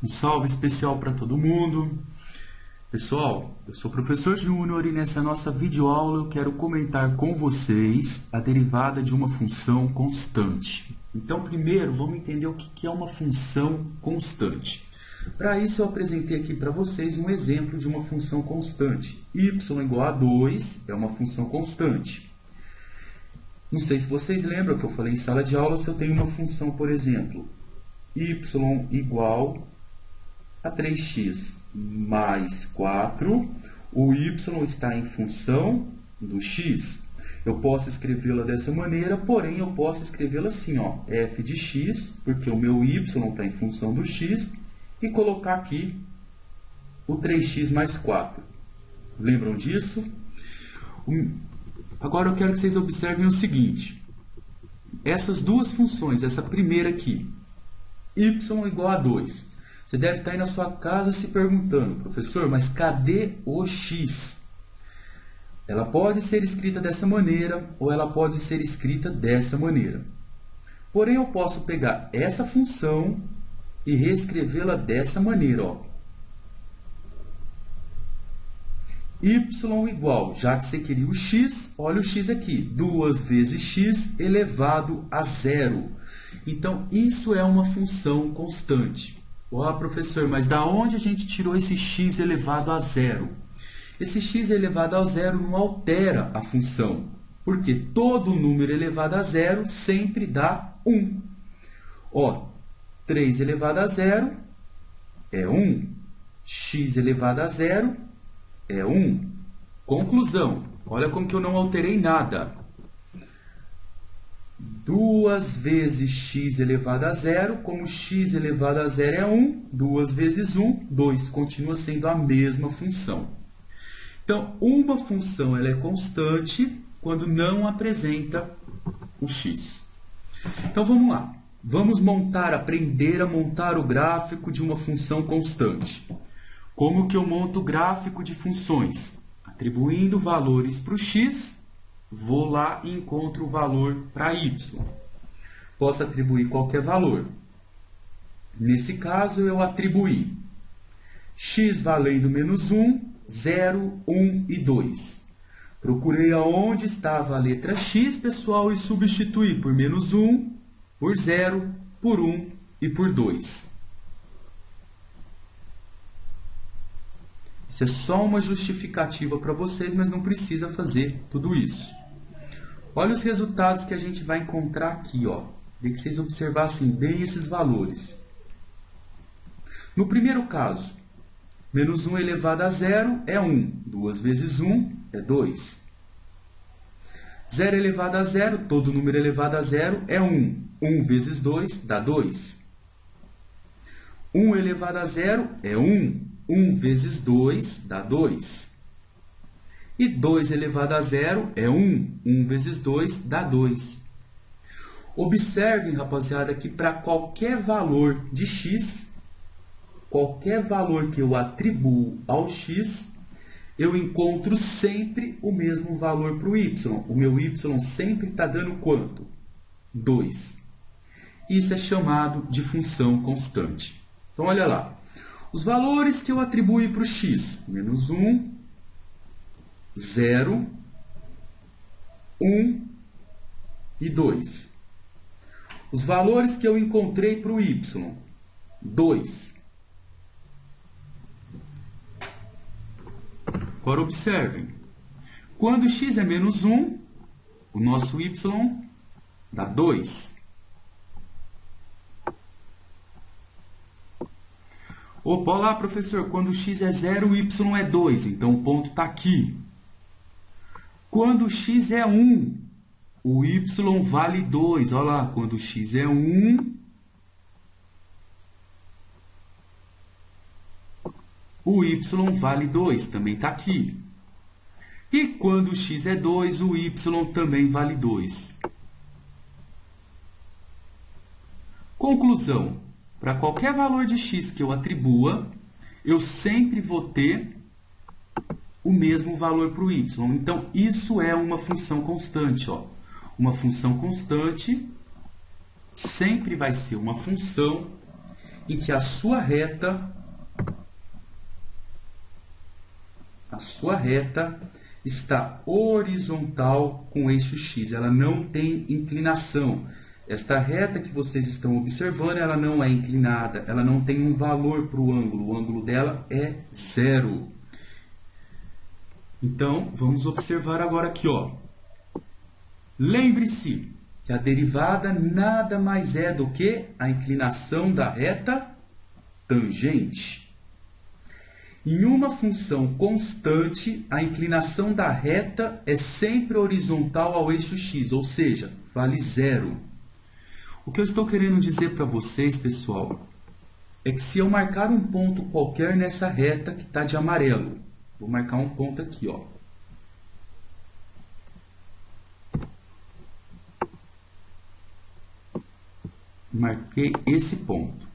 Um salve especial para todo mundo. Pessoal, eu sou o professor Júnior e nessa nossa videoaula eu quero comentar com vocês a derivada de uma função constante. Então, primeiro, vamos entender o que é uma função constante. Para isso, eu apresentei aqui para vocês um exemplo de uma função constante. Y igual a 2 é uma função constante. Não sei se vocês lembram que eu falei em sala de aula, se eu tenho uma função, por exemplo, y igual a 3x mais 4, o y está em função do x. Eu posso escrevê-la dessa maneira, porém eu posso escrevê-la assim, ó, f de x, porque o meu y está em função do x, e colocar aqui o 3x mais 4. Lembram disso? Agora eu quero que vocês observem o seguinte. Essas duas funções, essa primeira aqui, y igual a 2. Você deve estar aí na sua casa se perguntando, professor, mas cadê o x? Ela pode ser escrita dessa maneira ou ela pode ser escrita dessa maneira. Porém, eu posso pegar essa função e reescrevê-la dessa maneira, ó. Y igual, já que você queria o x, olha o x aqui, 2 vezes x elevado a 0. Então, isso é uma função constante. Ó, professor, mas da onde a gente tirou esse x elevado a 0? Esse x elevado a 0 não altera a função, porque todo número elevado a 0 sempre dá 1. Ó, 3 elevado a 0 é 1. X elevado a 0 é 1. Conclusão. Olha como que eu não alterei nada. 2 vezes x elevado a 0, como x elevado a 0 é 1, 2 vezes 1, 2. Continua sendo a mesma função. Então, uma função ela é constante quando não apresenta o x. Então, vamos lá. Vamos aprender a montar o gráfico de uma função constante. Como que eu monto o gráfico de funções? Atribuindo valores para o x, vou lá e encontro o valor para y. Posso atribuir qualquer valor. Nesse caso, eu atribuí x valendo menos 1, 0, 1 e 2. Procurei aonde estava a letra x, pessoal, e substituí por menos 1, por 0, por 1 e por 2. Isso é só uma justificativa para vocês, mas não precisa fazer tudo isso. Olha os resultados que a gente vai encontrar aqui, ó. Queria que vocês observassem bem esses valores. No primeiro caso, menos 1 elevado a 0 é 1. 2 vezes 1 é 2. 0 elevado a 0, todo número elevado a 0 é 1. 1 vezes 2 dá 2. 1 elevado a 0 é 1. 1 vezes 2 dá 2. E 2 elevado a 0 é 1. 1 vezes 2 dá 2. Observem, rapaziada, que para qualquer valor de x, qualquer valor que eu atribuo ao x, eu encontro sempre o mesmo valor para o y. O meu y sempre está dando quanto? 2. Isso é chamado de função constante. Então, olha lá. Os valores que eu atribuí para o x, menos 1, 0, 1 e 2. Os valores que eu encontrei para o y, 2. Agora observem. Quando x é menos 1, o nosso y dá 2. Opa, olá, professor, quando x é 0, o y é 2, então o ponto está aqui. Quando x é 1, o y vale 2. Olha lá, quando x é 1, o y vale 2, também está aqui. E quando x é 2, o y também vale 2. Conclusão. Para qualquer valor de x que eu atribua, eu sempre vou ter o mesmo valor para o y. Então, isso é uma função constante, ó. Uma função constante sempre vai ser uma função em que a sua reta está horizontal com o eixo x, ela não tem inclinação. Esta reta que vocês estão observando, ela não é inclinada, ela não tem um valor para o ângulo dela é 0. Então, vamos observar agora aqui, ó. Lembre-se que a derivada nada mais é do que a inclinação da reta tangente. Em uma função constante, a inclinação da reta é sempre horizontal ao eixo x, ou seja, vale 0. O que eu estou querendo dizer para vocês, pessoal, é que se eu marcar um ponto qualquer nessa reta que está de amarelo, vou marcar um ponto aqui, ó. Marquei esse ponto.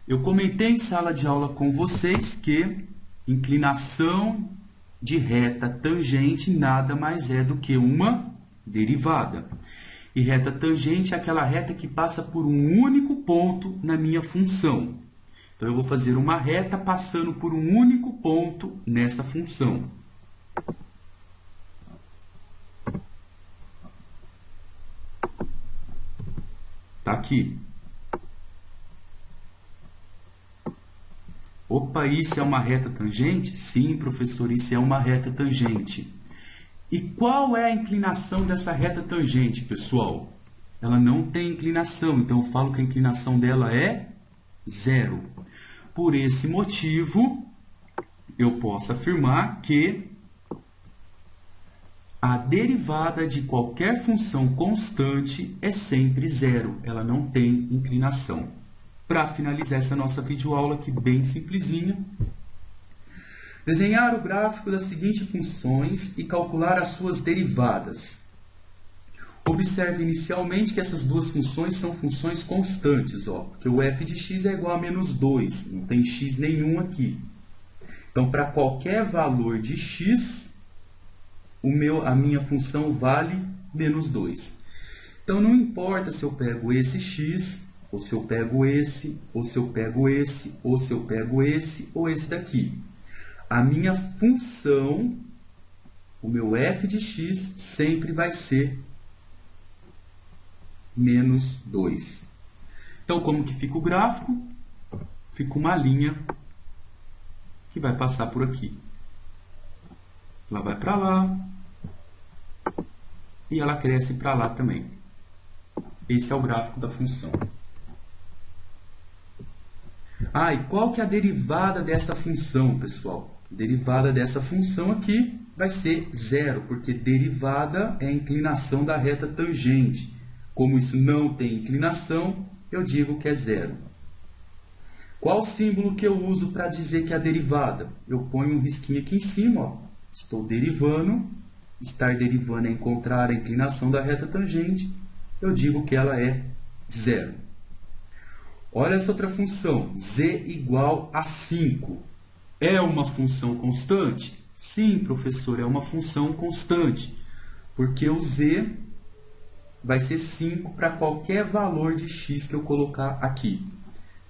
Eu comentei em sala de aula com vocês que inclinação de reta tangente nada mais é do que uma derivada. E reta tangente é aquela reta que passa por um único ponto na minha função. Então, eu vou fazer uma reta passando por um único ponto nessa função. Tá aqui. Opa, isso é uma reta tangente? Sim, professor, isso é uma reta tangente. E qual é a inclinação dessa reta tangente, pessoal? Ela não tem inclinação, então eu falo que a inclinação dela é 0. Por esse motivo, eu posso afirmar que a derivada de qualquer função constante é sempre 0. Ela não tem inclinação. Para finalizar essa nossa videoaula aqui bem simplesinha, desenhar o gráfico das seguintes funções e calcular as suas derivadas. Observe inicialmente que essas duas funções são funções constantes, ó, porque o f de x é igual a menos 2, não tem x nenhum aqui. Então, para qualquer valor de x, a minha função vale menos 2. Então, não importa se eu pego esse x, ou se eu pego esse, ou se eu pego esse, ou se eu pego esse, ou esse daqui. A minha função, o meu f de x, sempre vai ser menos 2. Então, como que fica o gráfico? Fica uma linha que vai passar por aqui. Ela vai para lá e ela cresce para lá também. Esse é o gráfico da função. E qual que é a derivada dessa função, pessoal? A derivada dessa função aqui vai ser 0, porque derivada é a inclinação da reta tangente. Como isso não tem inclinação, eu digo que é 0. Qual o símbolo que eu uso para dizer que é a derivada? Eu ponho um risquinho aqui em cima, ó. Estou derivando. Estar derivando é encontrar a inclinação da reta tangente. Eu digo que ela é 0. Olha essa outra função, z igual a 5. É uma função constante? Sim, professor, é uma função constante, porque o z vai ser 5 para qualquer valor de x que eu colocar aqui.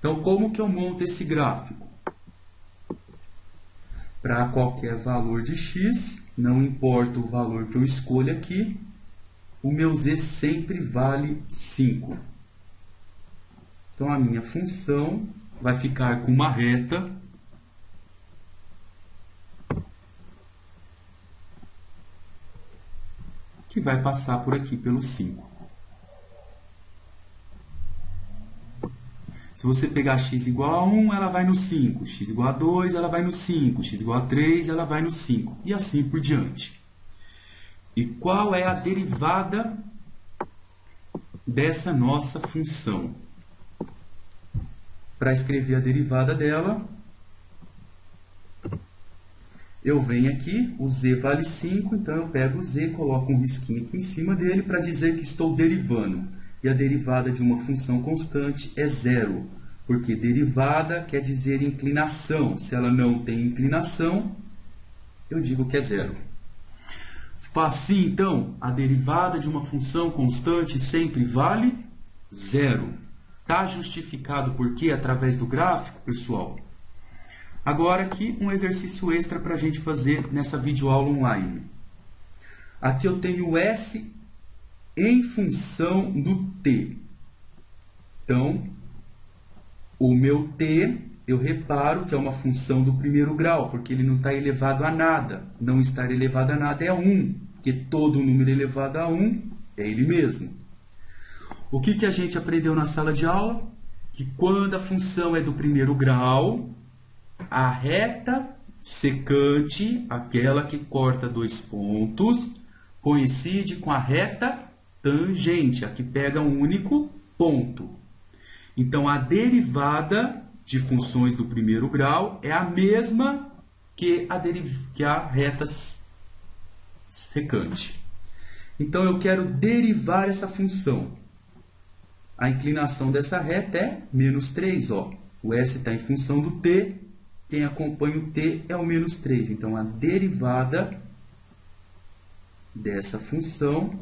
Então, como que eu monto esse gráfico? Para qualquer valor de x, não importa o valor que eu escolha aqui, o meu z sempre vale 5. Então, a minha função vai ficar com uma reta que vai passar por aqui pelo 5. Se você pegar x igual a 1, ela vai no 5. X igual a 2, ela vai no 5. X igual a 3, ela vai no 5. E assim por diante. E qual é a derivada dessa nossa função? Para escrever a derivada dela, eu venho aqui, o z vale 5, então eu pego o z, coloco um risquinho aqui em cima dele para dizer que estou derivando. E a derivada de uma função constante é 0, porque derivada quer dizer inclinação. Se ela não tem inclinação, eu digo que é 0. Facinho, então, a derivada de uma função constante sempre vale zero. Está justificado por quê? Através do gráfico, pessoal? Agora aqui um exercício extra para a gente fazer nessa videoaula online. Aqui eu tenho S em função do t. Então, o meu t, eu reparo que é uma função do primeiro grau, porque ele não está elevado a nada. Não estar elevado a nada é 1, porque todo número elevado a 1 é ele mesmo. O que a gente aprendeu na sala de aula? Que quando a função é do primeiro grau, a reta secante, aquela que corta dois pontos, coincide com a reta tangente, a que pega um único ponto. Então, a derivada de funções do primeiro grau é a mesma que a reta secante. Então, eu quero derivar essa função. A inclinação dessa reta é menos 3. Ó. O S está em função do t, quem acompanha o t é o menos 3. Então, a derivada dessa função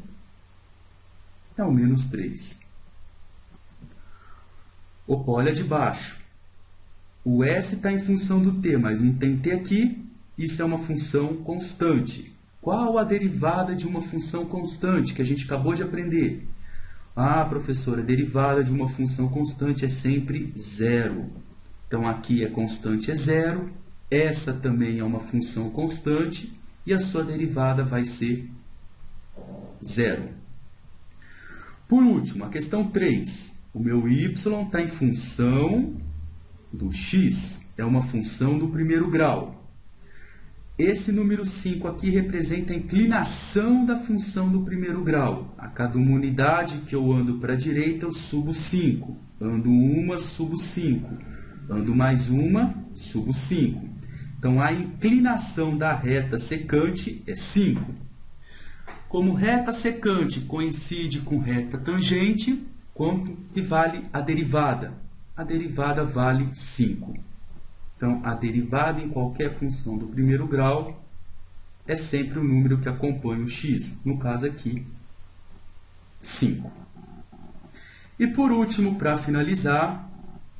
é o menos 3. Opa, olha de baixo. O S está em função do t, mas não tem t aqui. Isso é uma função constante. Qual a derivada de uma função constante que a gente acabou de aprender? Ah, professora, a derivada de uma função constante é sempre zero. Então, aqui é constante, é zero. Essa também é uma função constante. E a sua derivada vai ser zero. Por último, a questão 3. O meu y está em função do x. É uma função do primeiro grau. Esse número 5 aqui representa a inclinação da função do primeiro grau. A cada uma unidade que eu ando para a direita, eu subo 5. Ando uma, subo 5. Ando mais uma, subo 5. Então, a inclinação da reta secante é 5. Como reta secante coincide com reta tangente, quanto que vale a derivada? A derivada vale 5. Então, a derivada em qualquer função do primeiro grau é sempre o número que acompanha o x. No caso aqui, 5. E por último, para finalizar,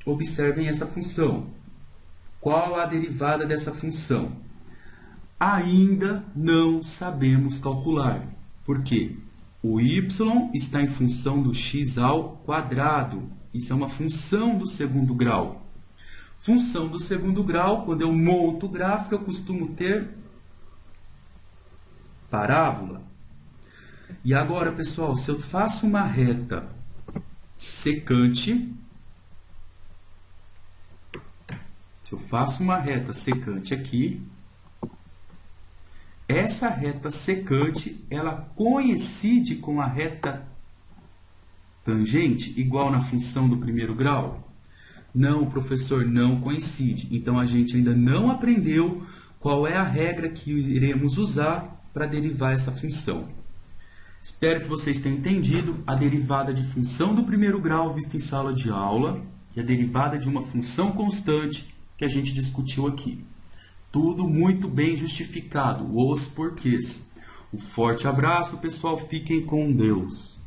observem essa função. Qual a derivada dessa função? Ainda não sabemos calcular. Por quê? O y está em função do x ao quadrado. Isso é uma função do segundo grau. Função do segundo grau, quando eu monto o gráfico, eu costumo ter parábola. E agora, pessoal, se eu faço uma reta secante, aqui, essa reta secante, ela coincide com a reta tangente, igual na função do primeiro grau? Não, professor, não coincide. Então, a gente ainda não aprendeu qual é a regra que iremos usar para derivar essa função. Espero que vocês tenham entendido a derivada de função do primeiro grau vista em sala de aula e a derivada de uma função constante que a gente discutiu aqui. Tudo muito bem justificado, os porquês. Um forte abraço, pessoal. Fiquem com Deus.